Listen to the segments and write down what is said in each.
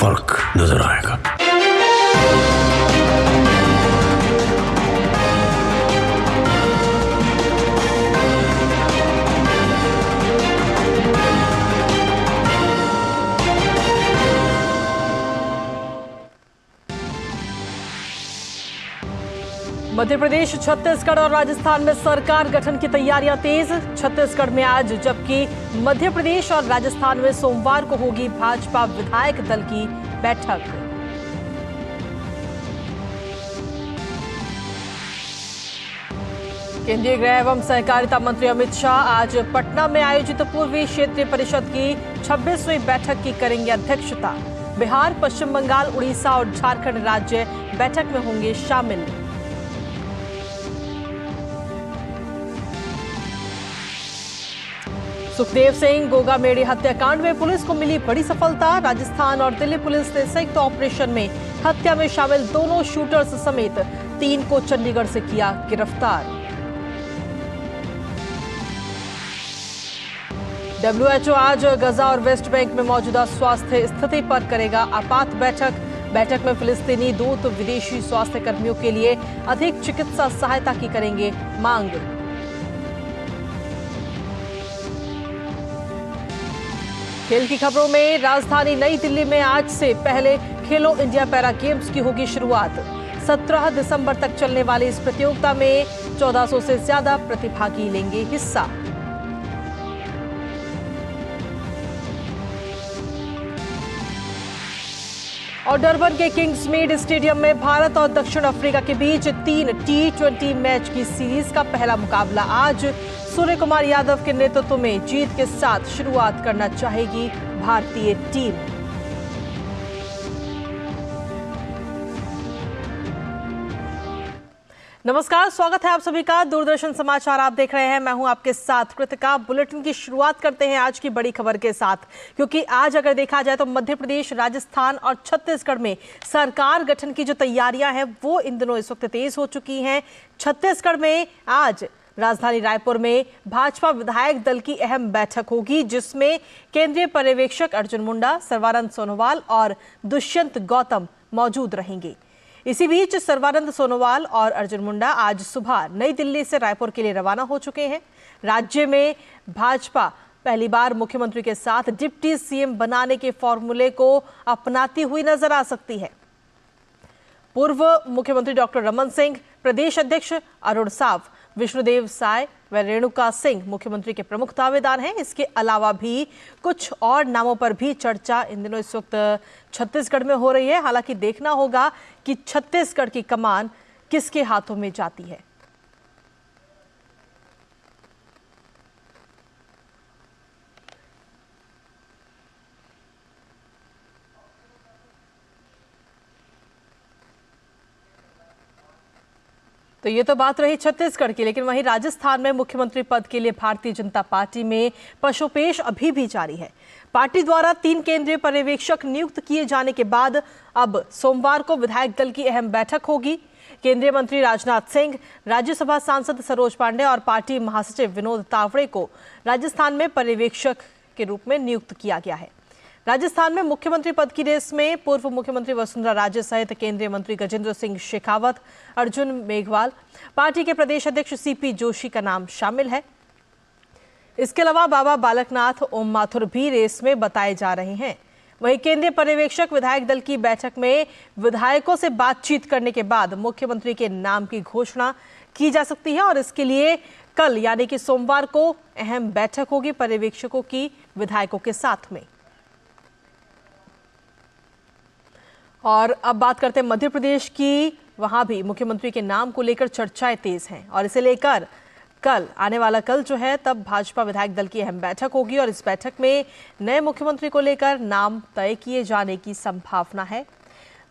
फर्क नजर आएगा। मध्य प्रदेश, छत्तीसगढ़ और राजस्थान में सरकार गठन की तैयारियां तेज। छत्तीसगढ़ में आज जबकि मध्य प्रदेश और राजस्थान में सोमवार को होगी भाजपा विधायक दल की बैठक। केंद्रीय गृह एवं सहकारिता मंत्री अमित शाह आज पटना में आयोजित पूर्वी क्षेत्रीय परिषद की 26वीं बैठक की करेंगे अध्यक्षता। बिहार, पश्चिम बंगाल, उड़ीसा और झारखंड राज्य बैठक में होंगे शामिल। सुखदेव सिंह गोगामेड़ी हत्याकांड में पुलिस को मिली बड़ी सफलता। राजस्थान और दिल्ली पुलिस ने संयुक्त ऑपरेशन में हत्या में शामिल दोनों शूटर्स समेत 3 को चंडीगढ़ से किया गिरफ्तार। WHO आज गजा और वेस्ट बैंक में मौजूदा स्वास्थ्य स्थिति पर करेगा आपात बैठक में फिलिस्तीनी दूत विदेशी स्वास्थ्य कर्मियों के लिए अधिक चिकित्सा सहायता की करेंगे मांग। खेल की खबरों में राजधानी नई दिल्ली में आज से पहले खेलो इंडिया पैरा गेम्स की होगी शुरुआत। 17 दिसंबर तक चलने वाली इस प्रतियोगिता में 1400 से ज्यादा प्रतिभागी लेंगे हिस्सा। और डरबन के किंग्समेड स्टेडियम में भारत और दक्षिण अफ्रीका के बीच 3 T20 मैच की सीरीज का पहला मुकाबला आज। सूर्य कुमार यादव के नेतृत्व में जीत के साथ शुरुआत करना चाहेगी भारतीय टीम। नमस्कार, स्वागत है आप सभी का दूरदर्शन समाचार आप देख रहे हैं। मैं हूं आपके साथ कृतिका। बुलेटिन की शुरुआत करते हैं आज की बड़ी खबर के साथ, क्योंकि आज अगर देखा जाए तो मध्य प्रदेश, राजस्थान और छत्तीसगढ़ में सरकार गठन की जो तैयारियां हैं वो इन दिनों इस वक्त तेज हो चुकी हैं। छत्तीसगढ़ में आज राजधानी रायपुर में भाजपा विधायक दल की अहम बैठक होगी, जिसमें केंद्रीय पर्यवेक्षक अर्जुन मुंडा, सर्बानंद सोनोवाल और दुष्यंत गौतम मौजूद रहेंगे। इसी बीच सर्बानंद सोनोवाल और अर्जुन मुंडा आज सुबह नई दिल्ली से रायपुर के लिए रवाना हो चुके हैं। राज्य में भाजपा पहली बार मुख्यमंत्री के साथ डिप्टी सीएम बनाने के फॉर्मूले को अपनाती हुई नजर आ सकती है। पूर्व मुख्यमंत्री डॉक्टर रमन सिंह, प्रदेश अध्यक्ष अरुण साव, विष्णुदेव साय व रेणुका सिंह मुख्यमंत्री के प्रमुख दावेदार हैं। इसके अलावा भी कुछ और नामों पर भी चर्चा इन दिनों इस वक्त छत्तीसगढ़ में हो रही है। हालांकि देखना होगा कि छत्तीसगढ़ की कमान किसके हाथों में जाती है। तो ये तो बात रही छत्तीसगढ़ की, लेकिन वहीं राजस्थान में मुख्यमंत्री पद के लिए भारतीय जनता पार्टी में पशुपेश अभी भी जारी है। पार्टी द्वारा 3 केंद्रीय पर्यवेक्षक नियुक्त किए जाने के बाद अब सोमवार को विधायक दल की अहम बैठक होगी। केंद्रीय मंत्री राजनाथ सिंह, राज्यसभा सांसद सरोज पांडे और पार्टी महासचिव विनोद तावड़े को राजस्थान में पर्यवेक्षक के रूप में नियुक्त किया गया है। राजस्थान में मुख्यमंत्री पद की रेस में पूर्व मुख्यमंत्री वसुंधरा राजे सहित केंद्रीय मंत्री गजेंद्र सिंह शेखावत, अर्जुन मेघवाल, पार्टी के प्रदेश अध्यक्ष सीपी जोशी का नाम शामिल है। इसके अलावा बाबा बालकनाथ, ओम माथुर भी रेस में बताए जा रहे हैं। वहीं केंद्रीय पर्यवेक्षक विधायक दल की बैठक में विधायकों से बातचीत करने के बाद मुख्यमंत्री के नाम की घोषणा की जा सकती है और इसके लिए कल यानी कि सोमवार को अहम बैठक होगी पर्यवेक्षकों की विधायकों के साथ में। और अब बात करते हैं मध्य प्रदेश की। वहां भी मुख्यमंत्री के नाम को लेकर चर्चाएं तेज हैं और इसे लेकर कल आने वाला कल जो है तब भाजपा विधायक दल की अहम बैठक होगी और इस बैठक में नए मुख्यमंत्री को लेकर नाम तय किए जाने की संभावना है।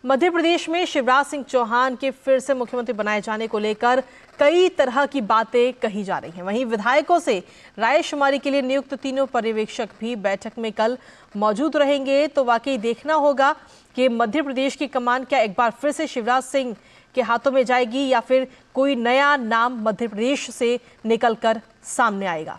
मध्य प्रदेश में शिवराज सिंह चौहान के फिर से मुख्यमंत्री बनाए जाने को लेकर कई तरह की बातें कही जा रही हैं। वहीं विधायकों से रायशुमारी के लिए नियुक्त 3 पर्यवेक्षक भी बैठक में कल मौजूद रहेंगे। तो वाकई देखना होगा कि मध्य प्रदेश की कमान क्या एक बार फिर से शिवराज सिंह के हाथों में जाएगी या फिर कोई नया नाम मध्य प्रदेश से निकलकर सामने आएगा।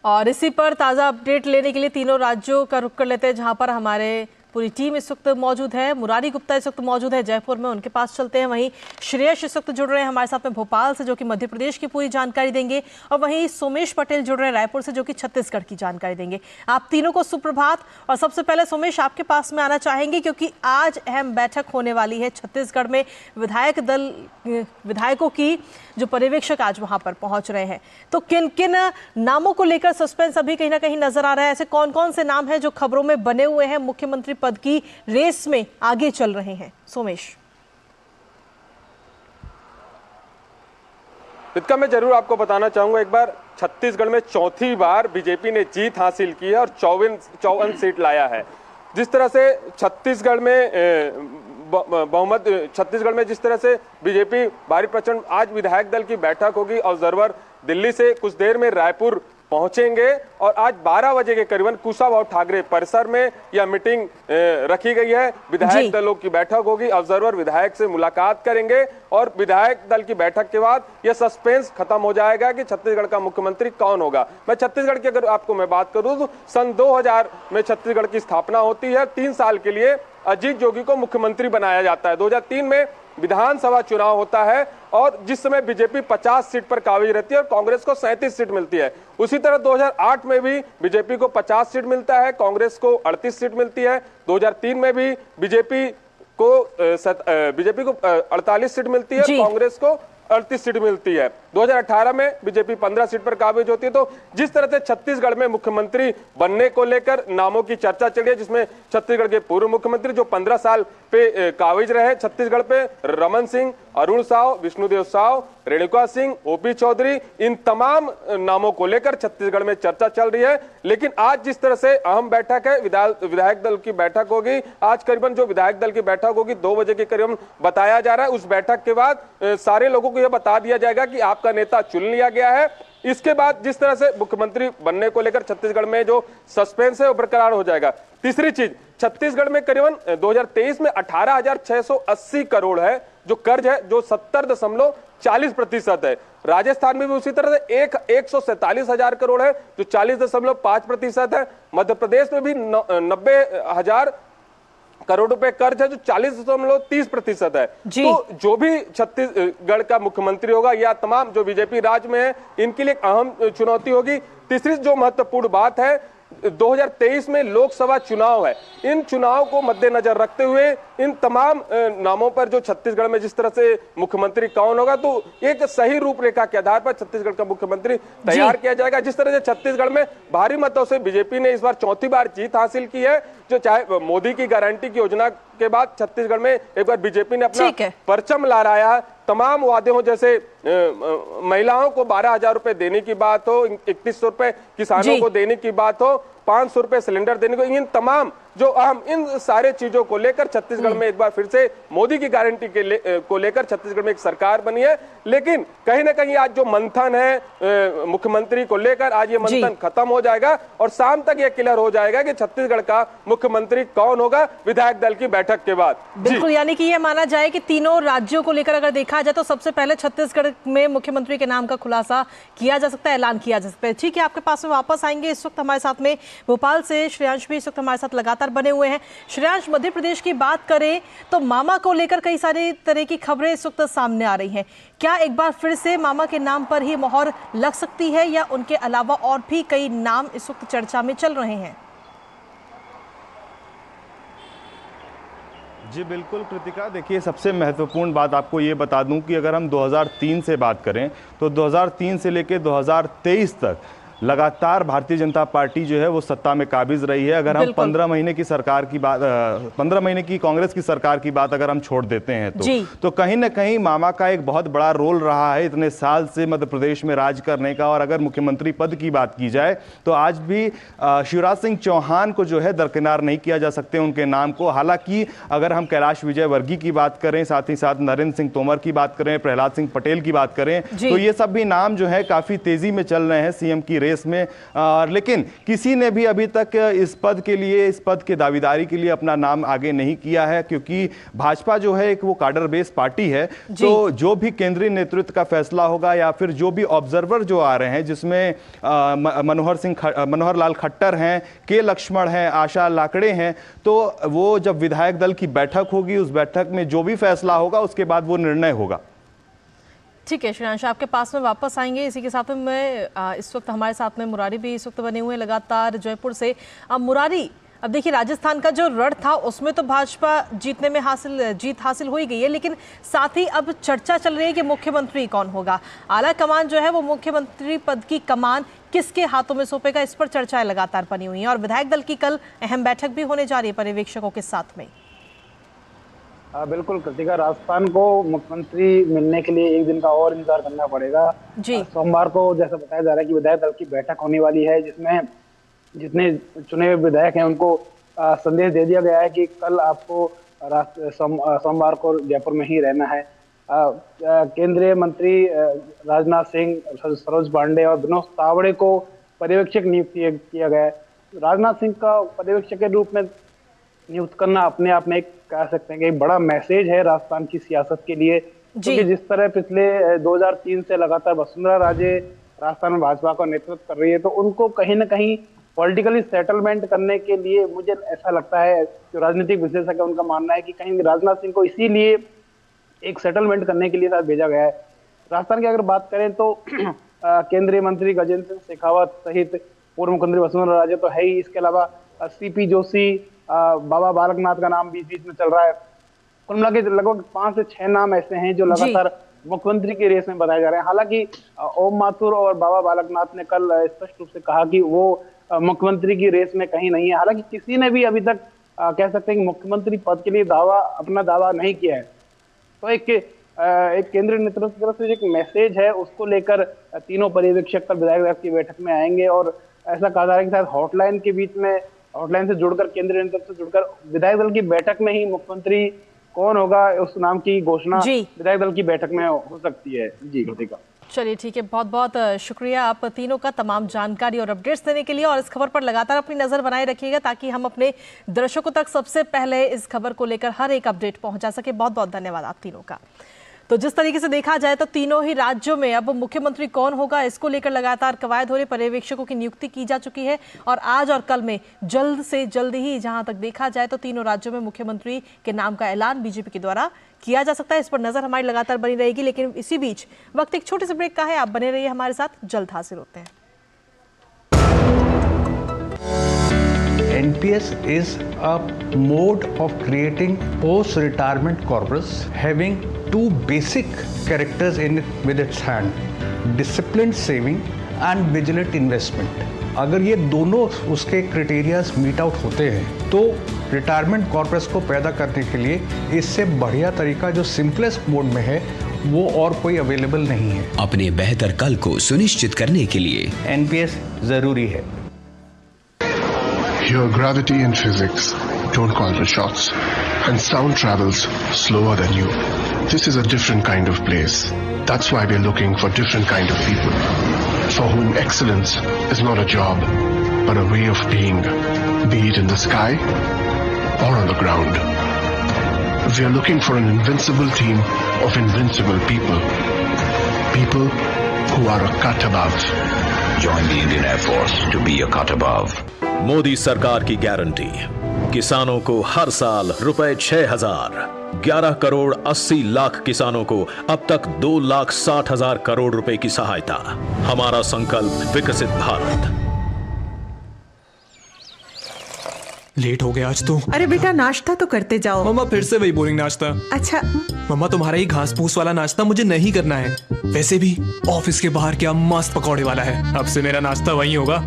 और इसी पर ताज़ा अपडेट लेने के लिए तीनों राज्यों का रुख कर लेते हैं, जहां पर हमारे पूरी टीम इस वक्त मौजूद है। मुरारी गुप्ता इस वक्त मौजूद है जयपुर में, उनके पास चलते हैं। वहीं श्रेयस इस वक्त जुड़ रहे हैं हमारे साथ में भोपाल से, जो कि मध्य प्रदेश की पूरी जानकारी देंगे। और वहीं सोमेश पटेल जुड़ रहे हैं रायपुर से, जो कि छत्तीसगढ़ की जानकारी देंगे। आप तीनों को सुप्रभात। और सबसे पहले सोमेश, आपके पास में आना चाहेंगे क्योंकि आज अहम बैठक होने वाली है छत्तीसगढ़ में। विधायकों की जो पर्यवेक्षक आज वहां पर पहुंच रहे हैं, तो किन किन नामों को लेकर सस्पेंस अभी कहीं ना कहीं नजर आ रहा है? ऐसे कौन कौन से नाम हैं जो खबरों में बने हुए हैं, मुख्यमंत्री पद की रेस में आगे चल रहे हैं? सोमेश। रितिका, मैं जरूर आपको बताना चाहूंगा, एक बार छत्तीसगढ़ में चौथी बार बीजेपी ने जीत हासिल की है और 54 सीट लाया है। जिस तरह से छत्तीसगढ़ में बहुमत, छत्तीसगढ़ में जिस तरह से बीजेपी भारी प्रचंड, आज विधायक दल की बैठक होगी। ऑब्जर्वर दिल्ली से कुछ देर में रायपुर पहुंचेंगे और आज 12 बजे के करीबन कुशाभाऊ ठाकरे परिसर में यह मीटिंग रखी गई है। विधायक दलों की बैठक होगी, ऑब्जर्वर विधायक से मुलाकात करेंगे और विधायक दल की बैठक के बाद यह सस्पेंस खत्म हो जाएगा कि छत्तीसगढ़ का मुख्यमंत्री कौन होगा। मैं छत्तीसगढ़ की अगर आपको मैं बात करूं तो सन 2000 में छत्तीसगढ़ की स्थापना होती है। 3 साल के लिए अजीत जोगी को मुख्यमंत्री बनाया जाता है। 2003 में विधानसभा चुनाव होता है और जिस समय बीजेपी 50 सीट पर काबिज रहती है और कांग्रेस को 37 सीट मिलती है। उसी तरह 2008 में भी बीजेपी को 50 सीट मिलता है, कांग्रेस को 38 सीट मिलती है। 2003 में भी बीजेपी को 48 सीट मिलती है, कांग्रेस को 38 सीट मिलती है। 2018 में बीजेपी 15 सीट पर काबिज होती है। तो जिस तरह से छत्तीसगढ़ में मुख्यमंत्री बनने को लेकर नामों की चर्चा चल रही है, जिसमें छत्तीसगढ़ के पूर्व मुख्यमंत्री जो 15 साल पे काबिज रहे छत्तीसगढ़ पे, रमन सिंह, अरुण साव, विष्णुदेव साव, रेणुका सिंह, ओपी चौधरी, इन तमाम नामों को लेकर छत्तीसगढ़ में चर्चा चल रही है। लेकिन आज जिस तरह से अहम बैठक है, विधायक दल की बैठक होगी आज करीबन, जो विधायक दल की बैठक होगी 2 बजे के करीबन बताया जा रहा है। उस बैठक के बाद सारे लोगों को यह बता दिया जाएगा कि आपका नेता चुन लिया गया है। इसके बाद जिस तरह से मुख्यमंत्री बनने को लेकर छत्तीसगढ़ में जो सस्पेंस है वो बरकरार हो जाएगा। तीसरी चीज, छत्तीसगढ़ में करीबन 2023 में 18,680 करोड़ है जो कर्ज है, जो 70.40% है। राजस्थान में भी उसी तरह से 147,000 करोड़ है जो 40.5% है। मध्य प्रदेश में भी 90,000 करोड़ रुपए कर्ज है जो 40.30% है। तो जो भी छत्तीसगढ़ का मुख्यमंत्री होगा या तमाम जो बीजेपी राज्य में है, इनके लिए अहम चुनौती होगी। तीसरी जो महत्वपूर्ण बात है, 2023 में लोकसभा चुनाव है। इन चुनाव को मद्देनजर रखते हुए इन तमाम नामों पर जो छत्तीसगढ़ में जिस तरह से मुख्यमंत्री कौन होगा, तो एक सही रूपरेखा के आधार पर छत्तीसगढ़ का मुख्यमंत्री तैयार किया जाएगा। जिस तरह से छत्तीसगढ़ में भारी मतों से बीजेपी ने इस बार चौथी बार जीत हासिल की है, जो चाहे मोदी की गारंटी की योजना के बाद छत्तीसगढ़ में एक बार बीजेपी ने अपना परचम लहराया। तमाम वादे हो, जैसे महिलाओं को 12,000 रुपए देने की बात हो, 3100 रुपए किसानों को देने की बात हो, 500 रुपए सिलेंडर देने को, इन तमाम जो अहम इन सारे चीजों को लेकर छत्तीसगढ़ में एक बार फिर से मोदी की गारंटी को लेकर छत्तीसगढ़ में एक सरकार बनी है। लेकिन कहीं ना कहीं आज जो मंथन है मुख्यमंत्री को लेकर, आज ये मंथन खत्म हो जाएगा और शाम तक ये क्लियर हो जाएगा कि छत्तीसगढ़ का मुख्यमंत्री कौन होगा विधायक दल की बैठक के बाद। बिल्कुल, यानी कि ये माना जाए कि तीनों राज्यों को लेकर अगर देखा जाए तो सबसे पहले छत्तीसगढ़ में मुख्यमंत्री के नाम का खुलासा किया जा सकता है, ऐलान किया जा सकता है। ठीक है, आपके पास में वापस आएंगे। इस वक्त हमारे साथ में भोपाल से श्रेयांश भी इस वक्त हमारे साथ लगातार बने हुए हैं। श्रेयांश, मध्य प्रदेश की बात करें तो मामा को लेकर कई सारी तरह की खबरें इस वक्त सामने आ रही हैं। क्या एक बार फिर से मामा के नाम पर ही मोहर लग सकती है या उनके अलावा और भी कई नाम इस वक्त चर्चा में चल रहे हैं? जी बिल्कुल कृतिका, देखिए सबसे महत्वपूर्ण बात आपको ये बता दूं कि अगर हम 2003 से बात करें तो 2003 से लेकर 2023 तक लगातार भारतीय जनता पार्टी जो है वो सत्ता में काबिज रही है। अगर हम 15 महीने की सरकार की बात 15 महीने की कांग्रेस की सरकार की बात अगर हम छोड़ देते हैं तो कहीं ना कहीं मामा का एक बहुत बड़ा रोल रहा है इतने साल से मध्य प्रदेश में राज करने का। और अगर मुख्यमंत्री पद की बात की जाए तो आज भी शिवराज सिंह चौहान को जो है दरकिनार नहीं किया जा सकते उनके नाम को। हालांकि अगर हम कैलाश विजयवर्गीय की बात करें, साथ ही साथ नरेंद्र सिंह तोमर की बात करें, प्रहलाद सिंह पटेल की बात करें, तो ये सब भी नाम जो है काफी तेजी में चल रहे हैं सीएम की रेस देश में। लेकिन किसी ने भी अभी तक इस पद के लिए, इस पद के दावेदारी के लिए अपना नाम आगे नहीं किया है, क्योंकि भाजपा जो है एक वो काडर बेस पार्टी है। तो जो भी केंद्रीय नेतृत्व का फैसला होगा या फिर जो भी ऑब्जर्वर जो आ रहे हैं, जिसमें मनोहर लाल खट्टर हैं, के लक्ष्मण हैं, आशा लाकड़े हैं, तो वो जब विधायक दल की बैठक होगी, उस बैठक में जो भी फैसला होगा उसके बाद वो निर्णय होगा। ठीक है श्रेयांश, आपके पास में वापस आएंगे। इसी के साथ में मैं इस वक्त हमारे साथ में मुरारी भी इस वक्त बने हुए हैं लगातार जयपुर से। मुरारी, अब देखिए राजस्थान का जो रण था उसमें तो भाजपा जीतने में जीत हासिल हो ही गई है, लेकिन साथ ही अब चर्चा चल रही है कि मुख्यमंत्री कौन होगा। आला कमान जो है वो मुख्यमंत्री पद की कमान किसके हाथों में सौंपेगा, इस पर चर्चाएं लगातार बनी हुई हैं और विधायक दल की कल अहम बैठक भी होने जा रही है पर्यवेक्षकों के साथ में। बिल्कुल कृतिका, राजस्थान को मुख्यमंत्री मिलने के लिए एक दिन का और इंतजार करना पड़ेगा जी। सोमवार को जैसा बताया जा रहा है कि विधायक दल की बैठक होने वाली है, जिसमें जितने चुने हुए विधायक हैं उनको संदेश दे दिया गया है कि कल आपको सोमवार को जयपुर में ही रहना है। केंद्रीय मंत्री राजनाथ सिंह, सरोज पांडे और विनोद तावड़े को पर्यवेक्षक नियुक्त किया गया है। राजनाथ सिंह का पर्यवेक्षक के रूप में नियुक्त करना अपने आप में एक कह सकते हैं कि एक बड़ा मैसेज है राजस्थान की सियासत के लिए, क्योंकि जिस तरह पिछले 2003 से लगातार वसुंधरा राजे राजस्थान में भाजपा का नेतृत्व कर रही है, तो उनको कहीं ना कहीं पॉलिटिकली सेटलमेंट करने के लिए मुझे ऐसा लगता है, जो राजनीतिक विश्लेषक है उनका मानना है कि कहीं राजनाथ सिंह को इसीलिए एक सेटलमेंट करने के लिए साथ भेजा गया है। राजस्थान की अगर बात करें तो केंद्रीय मंत्री गजेंद्र सिंह शेखावत सहित पूर्व मुख्यमंत्री वसुंधरा राजे तो है ही, इसके अलावा सीपी जोशी, बाबा बालकनाथ का नाम बीच बीच में चल रहा है। कुल मिला के लगभग 5 से 6 नाम ऐसे हैं जो लगातार मुख्यमंत्री की रेस में बताए जा रहे हैं। हालांकि ओम माथुर और बाबा बालकनाथ ने कल स्पष्ट रूप से कहा कि वो मुख्यमंत्री की रेस में कहीं नहीं है। हालांकि किसी ने भी अभी तक कह सकते हैं कि मुख्यमंत्री पद के लिए अपना दावा नहीं किया है। तो एक केंद्रीय नेतृत्व की तरफ से एक मैसेज है, उसको लेकर तीनों पर्यवेक्षक कल विधायक दल की बैठक में आएंगे और ऐसा कहा जा रहा है कि शायद हॉटलाइन के बीच में, हॉटलाइन से जुड़कर, केंद्रीय नेतृत्व से जुड़कर विधायक दल की बैठक में ही मुख्यमंत्री कौन होगा उस नाम की घोषणा विधायक दल की बैठक में हो सकती है। जी कृतिका, चलिए ठीक है, बहुत बहुत शुक्रिया आप तीनों का तमाम जानकारी और अपडेट्स देने के लिए। और इस खबर पर लगातार अपनी नजर बनाए रखिएगा ताकि हम अपने दर्शकों तक सबसे पहले इस खबर को लेकर हर एक अपडेट पहुंचा सके। बहुत बहुत धन्यवाद आप तीनों का। तो जिस तरीके से देखा जाए तो तीनों ही राज्यों में अब मुख्यमंत्री कौन होगा इसको लेकर लगातार कवायद हो रही, पर्यवेक्षकों की नियुक्ति की जा चुकी है और आज और कल में जल्द से जल्द ही जहां तक देखा जाए तो तीनों राज्यों में मुख्यमंत्री के नाम का ऐलान बीजेपी के द्वारा किया जा सकता है। इस पर नजर हमारी लगातार बनी रहेगी, लेकिन इसी बीच वक्त एक छोटे से ब्रेक का है। आप बने रहिए हमारे साथ, जल्द हासिल होते हैं। NPS is a mode of creating post-retirement corpus having 2 basic characters with its hand: disciplined saving and vigilant investment. अगर ये दोनों उसके क्राइटेरियाज मीट आउट होते हैं तो रिटायरमेंट कॉर्पस को पैदा करने के लिए इससे बढ़िया तरीका जो सिंपलेस्ट मोड में है वो और कोई अवेलेबल नहीं है। अपने बेहतर कल को सुनिश्चित करने के लिए NPS जरूरी है। Here gravity and physics don't call the shots, and sound travels slower than you. This is a different kind of place. That's why we're looking for different kind of people, for whom excellence is not a job, but a way of being, be it in the sky or on the ground. We are looking for an invincible team of invincible people, people who are a cut above. Join the Indian Air Force to be a cut above. Modi सरकार की guarantee, किसानों को हर साल रुपए 6,000, 11 करोड़ 80 लाख किसानों को अब तक 2,60,000 करोड़ रुपए की सहायता। हमारा संकल्प विकसित भारत। लेट हो गया आज तो। अरे बेटा नाश्ता तो करते जाओ। मम्मा फिर से वही बोरिंग नाश्ता। अच्छा मम्मा तुम्हारा ही घास फूस वाला नाश्ता मुझे नहीं करना है। वैसे भी ऑफिस के बाहर क्या मस्त पकौड़े वाला है, अब से मेरा नाश्ता वही होगा।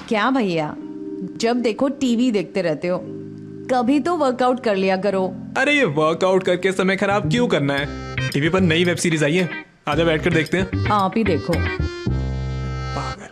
क्या भैया, जब देखो टीवी देखते रहते हो, कभी तो वर्कआउट कर लिया करो। अरे ये वर्कआउट करके समय खराब क्यों करना है? टीवी पर नई वेब सीरीज आई है, आजा बैठकर देखते हैं। आप ही देखो। पागल।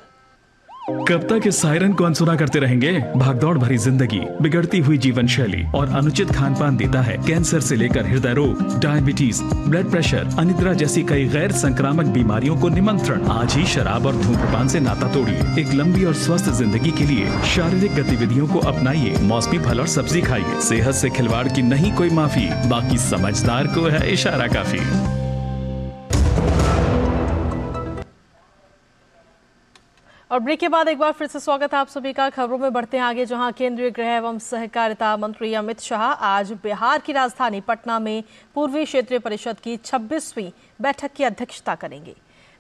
कब तक इस सायरन को अनसुना करते रहेंगे? भागदौड़ भरी जिंदगी, बिगड़ती हुई जीवन शैली और अनुचित खान पान देता है कैंसर से लेकर हृदय रोग, डायबिटीज, ब्लड प्रेशर, अनिद्रा जैसी कई गैर संक्रामक बीमारियों को निमंत्रण। आज ही शराब और धूम्रपान से नाता तोड़िए। एक लंबी और स्वस्थ जिंदगी के लिए शारीरिक गतिविधियों को अपनाइए। मौसमी फल और सब्जी खाइए। सेहत से खिलवाड़ की नहीं कोई माफी, बाकी समझदार को है इशारा काफी। और ब्रेक के बाद एक बार फिर से स्वागत है आप सभी का। खबरों में बढ़ते हैं आगे, जहां केंद्रीय गृह एवं सहकारिता मंत्री अमित शाह आज बिहार की राजधानी पटना में पूर्वी क्षेत्रीय परिषद की 26वीं बैठक की अध्यक्षता करेंगे।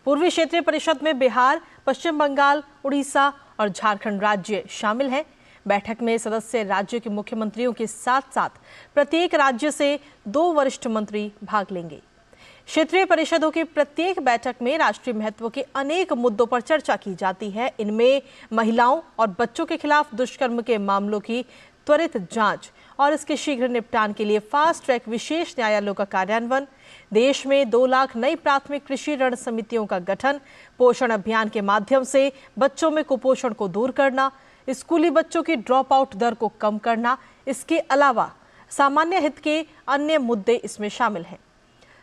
पूर्वी क्षेत्रीय परिषद में बिहार, पश्चिम बंगाल, उड़ीसा और झारखंड राज्य शामिल हैं। बैठक में सदस्य राज्यों के मुख्यमंत्रियों के साथ साथ प्रत्येक राज्य से 2 वरिष्ठ मंत्री भाग लेंगे। क्षेत्रीय परिषदों की प्रत्येक बैठक में राष्ट्रीय महत्व के अनेक मुद्दों पर चर्चा की जाती है। इनमें महिलाओं और बच्चों के खिलाफ दुष्कर्म के मामलों की त्वरित जांच और इसके शीघ्र निपटान के लिए फास्ट ट्रैक विशेष न्यायालयों का कार्यान्वयन, देश में 2 लाख नई प्राथमिक कृषि ऋण समितियों का गठन, पोषण अभियान के माध्यम से बच्चों में कुपोषण को दूर करना, स्कूली बच्चों की ड्रॉप आउट दर को कम करना। इसके अलावा सामान्य हित के अन्य मुद्दे इसमें शामिल हैं।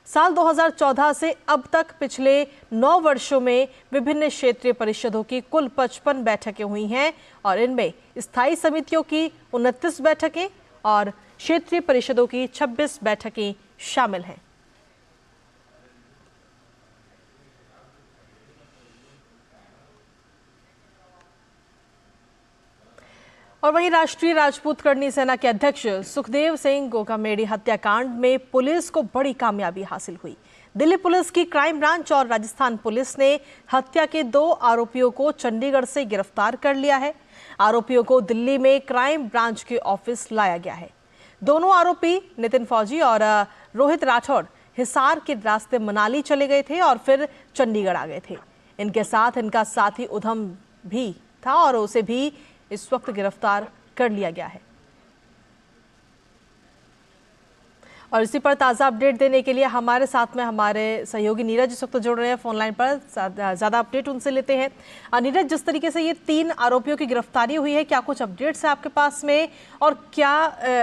साल 2014 से अब तक पिछले 9 वर्षों में विभिन्न क्षेत्रीय परिषदों की कुल 55 बैठकें हुई हैं और इनमें स्थायी समितियों की 29 बैठकें और क्षेत्रीय परिषदों की 26 बैठकें शामिल हैं। और वहीं राष्ट्रीय राजपूत करनी सेना के अध्यक्ष सुखदेव सिंह गोगामेडी हत्याकांड में पुलिस को बड़ी कामयाबी हासिल हुई। दिल्ली पुलिस की क्राइम ब्रांच और राजस्थान पुलिस ने हत्या के 2 आरोपियों को चंडीगढ़ से गिरफ्तार कर लिया है। आरोपियों को दिल्ली में क्राइम ब्रांच के ऑफिस लाया गया है। दोनों आरोपी नितिन फौजी और रोहित राठौड़ हिसार के रास्ते मनाली चले गए थे और फिर चंडीगढ़ आ गए थे। इनके साथ इनका साथी उधम भी था और उसे भी इस वक्त गिरफ्तार कर लिया गया है। और इसी पर ताज़ा अपडेट देने के लिए हमारे साथ में हमारे सहयोगी नीरज इस वक्त जुड़ रहे हैं फोन लाइन पर। ज़्यादा अपडेट उनसे लेते हैं। नीरज, जिस तरीके से ये 3 आरोपियों की गिरफ्तारी हुई है, क्या कुछ अपडेट्स है आपके पास में और क्या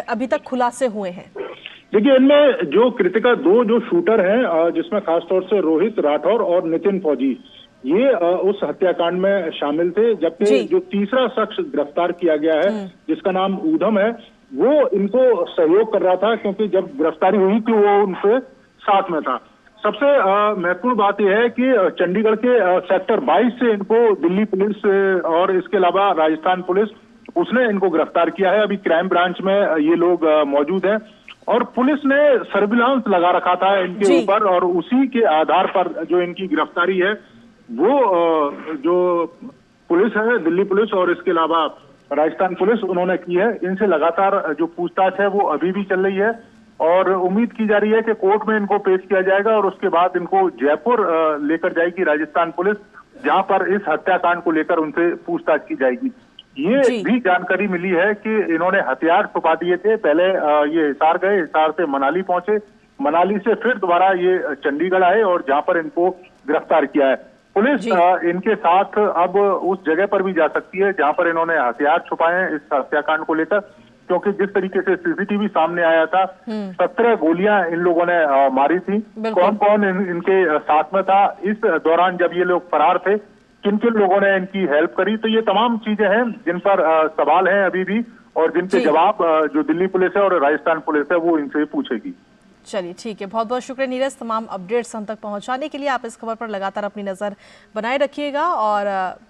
अभी तक खुलासे हुए हैं? देखिए, इनमें जो कृतिका 2 जो शूटर हैं, जिसमें खासतौर से रोहित राठौर और नितिन फौजी, ये उस हत्याकांड में शामिल थे। जबकि जो तीसरा शख्स गिरफ्तार किया गया है, जिसका नाम ऊधम है, वो इनको सहयोग कर रहा था, क्योंकि जब गिरफ्तारी हुई थी वो उनसे साथ में था। सबसे महत्वपूर्ण बात यह है कि चंडीगढ़ के सेक्टर 22 से इनको दिल्ली पुलिस और इसके अलावा राजस्थान पुलिस, उसने इनको गिरफ्तार किया है। अभी क्राइम ब्रांच में ये लोग मौजूद हैं और पुलिस ने सर्विलांस लगा रखा था इनके ऊपर, और उसी के आधार पर जो इनकी गिरफ्तारी है वो जो पुलिस है, दिल्ली पुलिस और इसके अलावा राजस्थान पुलिस, उन्होंने की है। इनसे लगातार जो पूछताछ है वो अभी भी चल रही है और उम्मीद की जा रही है कि कोर्ट में इनको पेश किया जाएगा और उसके बाद इनको जयपुर लेकर जाएगी राजस्थान पुलिस, जहां पर इस हत्याकांड को लेकर उनसे पूछताछ की जाएगी। ये भी जानकारी मिली है कि इन्होंने हथियार छुपा दिए थे। पहले ये हिसार गए, हिसार से मनाली पहुंचे, मनाली से फिर दोबारा ये चंडीगढ़ आए और जहां पर इनको गिरफ्तार किया है। पुलिस इनके साथ अब उस जगह पर भी जा सकती है जहां पर इन्होंने हथियार छुपाए हैं इस हत्याकांड को लेकर, क्योंकि जिस तरीके से सीसीटीवी सामने आया था, 17 गोलियां इन लोगों ने मारी थी। कौन कौन इनके साथ में था, इस दौरान जब ये लोग फरार थे, किन किन लोगों ने इनकी हेल्प करी, तो ये तमाम चीजें हैं जिन पर सवाल हैं अभी भी और जिनके जवाब जो दिल्ली पुलिस है और राजस्थान पुलिस है वो इनसे पूछेगी। चलिए ठीक है, बहुत बहुत शुक्रिया नीरज, तमाम अपडेट्स हम तक पहुंचाने के लिए। आप इस खबर पर लगातार अपनी नजर बनाए रखिएगा और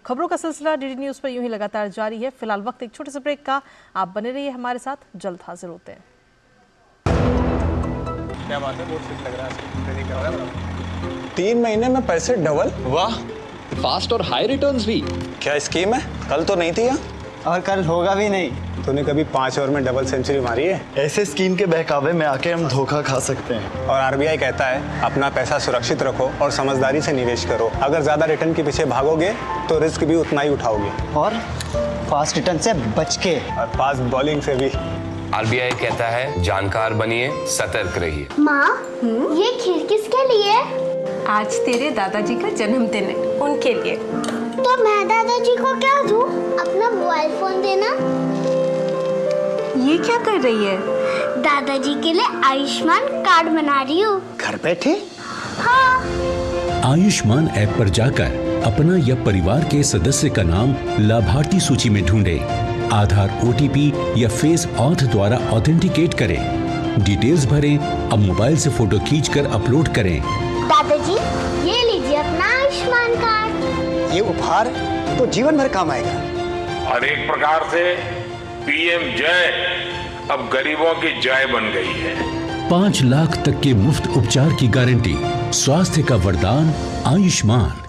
खबरों का सिलसिला डीडी न्यूज पर यूं ही लगातार जारी है। फिलहाल वक्त एक छोटे से ब्रेक का, आप बने रहिए हमारे साथ, जल्द हाजिर होते हैं। क्या बात है, बहुत फिट लग रहा है। 3 महीने में पैसे डबल, वाह, फास्ट और हाई रिटर्न्स भी। क्या स्कीम है? कल तो नहीं थी यहाँ और कल होगा भी नहीं। तूने कभी 5 ओवर में डबल सेंचुरी मारी है? ऐसे स्कीम के बहकावे में आके हम धोखा खा सकते हैं। और आरबीआई कहता है अपना पैसा सुरक्षित रखो और समझदारी से निवेश करो। अगर ज्यादा रिटर्न के पीछे भागोगे तो रिस्क भी उतना ही उठाओगे, और फास्ट रिटर्न से बच के, और फास्ट बॉलिंग से भी। आरबीआई कहता है जानकार बनिए, सतर्क रहिए। माँ, ये खीर किसके लिए? आज तेरे दादाजी का जन्मदिन है, उनके लिए। तो मैं दादाजी को क्या दूं? अपना मोबाइल फोन देना। ये क्या कर रही है? दादाजी के लिए आयुष्मान कार्ड बना रही हूँ। घर बैठे? हाँ। आयुष्मान ऐप पर जाकर अपना या परिवार के सदस्य का नाम लाभार्थी सूची में ढूंढें, आधार, OTP या फेस ऑथ द्वारा ऑथेंटिकेट करें, डिटेल्स भरें, अब मोबाइल से फोटो खींचकर अपलोड करें। दादाजी ये लीजिए अपना आयुष्मान कार्ड। ये उपहार तो जीवन भर काम आएगा। और एक प्रकार से PM जय अब गरीबों की जय बन गई है। 5 लाख तक के मुफ्त उपचार की गारंटी, स्वास्थ्य का वरदान आयुष्मान।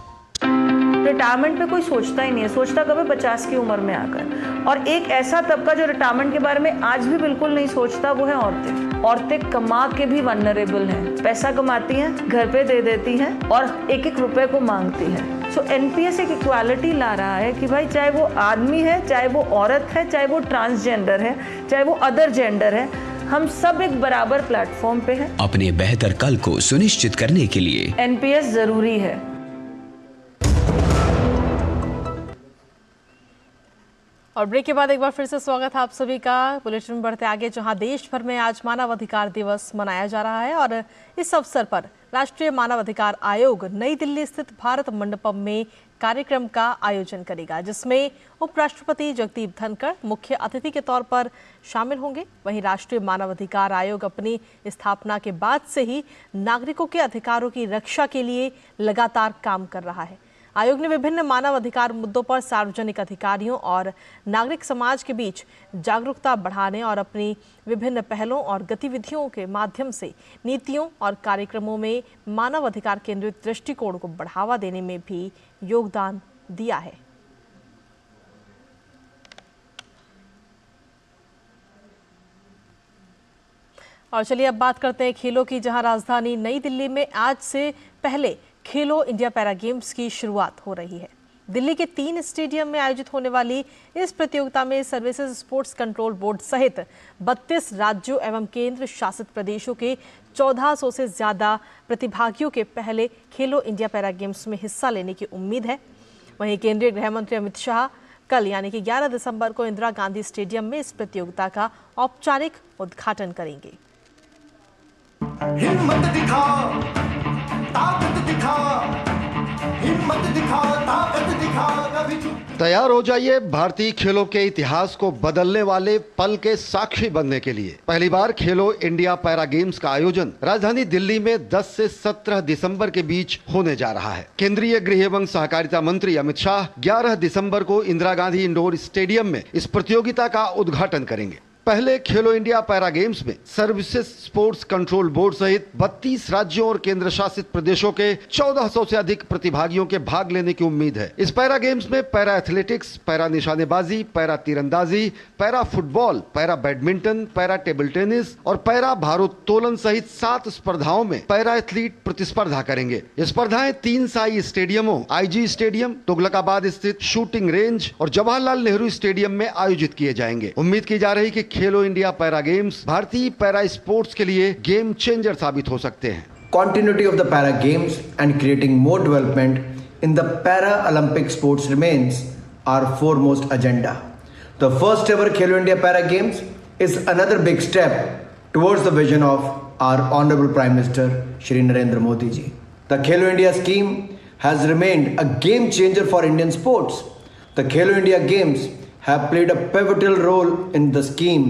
रिटायरमेंट पे कोई सोचता ही नहीं है, सोचता कभी 50 की उम्र में आकर। और एक ऐसा तबका जो रिटायरमेंट के बारे में आज भी बिल्कुल नहीं सोचता, वो है औरतें। औरतें कमा के भी वल्नरेबल हैं, पैसा कमाती हैं, घर पे दे देती हैं और एक एक रुपए को मांगती हैं। सो NPS एक इक्वालिटी ला रहा है कि भाई चाहे वो आदमी है, चाहे वो औरत है, चाहे वो ट्रांसजेंडर है, चाहे वो अदर जेंडर है, हम सब एक बराबर प्लेटफॉर्म पे हैं। अपने बेहतर कल को सुनिश्चित करने के लिए NPS जरूरी है। और ब्रेक के बाद एक बार फिर से स्वागत है आप सभी का। बुलेटिन में बढ़ते आगे, जहां देश भर में आज मानव अधिकार दिवस मनाया जा रहा है और इस अवसर पर राष्ट्रीय मानव अधिकार आयोग नई दिल्ली स्थित भारत मंडपम में कार्यक्रम का आयोजन करेगा, जिसमें उपराष्ट्रपति जगदीप धनखड़ मुख्य अतिथि के तौर पर शामिल होंगे। वहीं राष्ट्रीय मानव अधिकार आयोग अपनी स्थापना के बाद से ही नागरिकों के अधिकारों की रक्षा के लिए लगातार काम कर रहा है। आयोग ने विभिन्न मानव अधिकार मुद्दों पर सार्वजनिक अधिकारियों और नागरिक समाज के बीच जागरूकता बढ़ाने और अपनी विभिन्न पहलों और गतिविधियों के माध्यम से नीतियों और कार्यक्रमों में मानव अधिकार केंद्रित दृष्टिकोण को बढ़ावा देने में भी योगदान दिया है। और चलिए अब बात करते हैं खेलों की, जहां राजधानी नई दिल्ली में आज से पहले खेलो इंडिया पैरा गेम्स की शुरुआत हो रही है। दिल्ली के 3 स्टेडियम में आयोजित होने वाली इस प्रतियोगिता में सर्विसेज स्पोर्ट्स कंट्रोल बोर्ड सहित 32 राज्यों एवं केंद्र शासित प्रदेशों के 1400 से ज्यादा प्रतिभागियों के पहले खेलो इंडिया पैरा गेम्स में हिस्सा लेने की उम्मीद है। वहीं केंद्रीय गृह मंत्री अमित शाह कल यानी कि 11 दिसंबर को इंदिरा गांधी स्टेडियम में इस प्रतियोगिता का औपचारिक उद्घाटन करेंगे। हिम्मत दिखा, ताकत दिखा, हिम्मत दिखा, ताकत दिखा, कभी तैयार हो जाइए भारतीय खेलों के इतिहास को बदलने वाले पल के साक्षी बनने के लिए। पहली बार खेलो इंडिया पैरा गेम्स का आयोजन राजधानी दिल्ली में 10 से 17 दिसंबर के बीच होने जा रहा है। केंद्रीय गृह एवं सहकारिता मंत्री अमित शाह 11 दिसंबर को इंदिरा गांधी इंडोर स्टेडियम में इस प्रतियोगिता का उद्घाटन करेंगे। पहले खेलो इंडिया पैरा गेम्स में सर्विसेज स्पोर्ट्स कंट्रोल बोर्ड सहित 32 राज्यों और केंद्र शासित प्रदेशों के 1400 से अधिक प्रतिभागियों के भाग लेने की उम्मीद है। इस पैरा गेम्स में पैरा एथलेटिक्स, पैरा निशानेबाजी, पैरा तीरंदाजी, para football, para badminton, para table tennis और पैरा भारोत्तोलन सहित 7 स्पर्धाओं में पैरा एथलीट प्रतिस्पर्धा करेंगे। ये स्पर्धाएं 3 साई स्टेडियमों IG स्टेडियम, तुगलकाबाद स्थित शूटिंग रेंज और जवाहरलाल नेहरू स्टेडियम में आयोजित किए जाएंगे। उम्मीद की जा रही कि खेलो इंडिया पैरा गेम्स भारतीय पैरा स्पोर्ट्स के लिए गेम चेंजर साबित हो सकते हैं। Continuity of the para games and creating more development in the para Olympic sports remains our foremost agenda. The first ever Khelo India Para Games is another big step towards the vision of our Honorable Prime Minister Shri Narendra Modi ji. The Khelo India scheme has remained a game changer for Indian sports. The Khelo India Games have played a pivotal role in the scheme.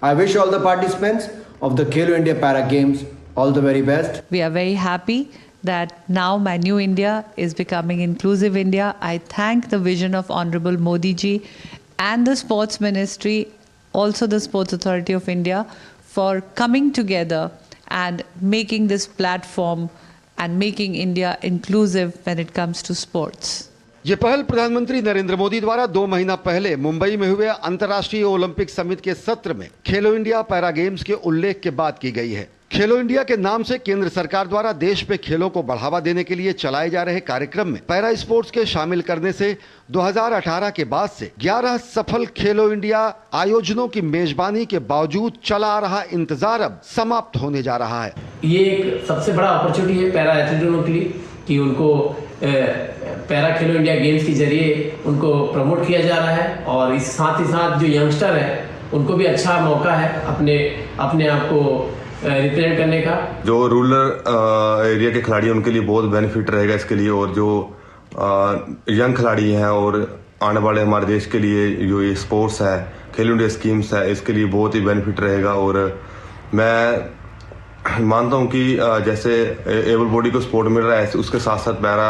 I wish all the participants of the Khelo India Para Games all the very best. We are very happy that now my new India is becoming inclusive India. I thank the vision of Honorable Modi ji and the Sports Ministry, also the Sports Authority of India, for coming together and making this platform and making India inclusive when it comes to sports. ये पहल प्रधानमंत्री नरेंद्र मोदी द्वारा 2 महीना पहले मुंबई में हुए अंतर्राष्ट्रीय Olympic summit के सत्र में खेलो इंडिया पैरा गेम्स के उल्लेख के बाद की गई है। खेलो इंडिया के नाम से केंद्र सरकार द्वारा देश में खेलों को बढ़ावा देने के लिए चलाए जा रहे कार्यक्रम में पैरा स्पोर्ट्स के शामिल करने से 2018 के बाद से 11 सफल खेलो इंडिया आयोजनों की मेजबानी के बावजूद चला आ रहा इंतजार अब समाप्त होने जा रहा है। ये एक सबसे बड़ा अपॉर्चुनिटी है पैरा एथलीटों के लिए कि उनको पैरा खेलो इंडिया गेम्स के जरिए उनको प्रमोट किया जा रहा है और इस साथ ही साथ जो यंगस्टर है उनको भी अच्छा मौका है अपने आप को रिप्रेजेंट करने का। जो रूरल एरिया के खिलाड़ी हैं उनके लिए बहुत बेनिफिट रहेगा इसके लिए, और जो यंग खिलाड़ी हैं और आने वाले हमारे देश के लिए जो ये स्पोर्ट्स है, खेलो इंडिया स्कीम्स है, इसके लिए बहुत ही बेनिफिट रहेगा। और मैं मानता हूं कि जैसे एबल बॉडी को सपोर्ट मिल रहा है उसके साथ साथ पैरा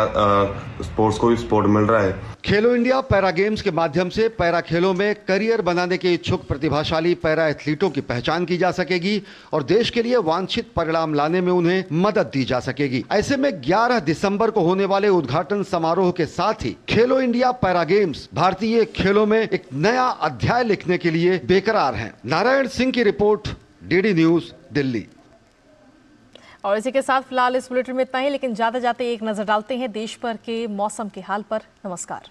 स्पोर्ट्स को भी सपोर्ट मिल रहा है। खेलो इंडिया पैरा गेम्स के माध्यम से पैरा खेलों में करियर बनाने के इच्छुक प्रतिभाशाली पैरा एथलीटों की पहचान की जा सकेगी और देश के लिए वांछित परिणाम लाने में उन्हें मदद दी जा सकेगी। ऐसे में 11 दिसंबर को होने वाले उद्घाटन समारोह के साथ ही खेलो इंडिया पैरा गेम्स भारतीय खेलों में एक नया अध्याय लिखने के लिए बेकरार हैं। नारायण सिंह की रिपोर्ट, डीडी न्यूज, दिल्ली। और इसी के साथ फिलहाल इस बुलेटिन में इतना ही, लेकिन जाते जाते एक नजर डालते हैं देश भर के मौसम के हाल पर। नमस्कार।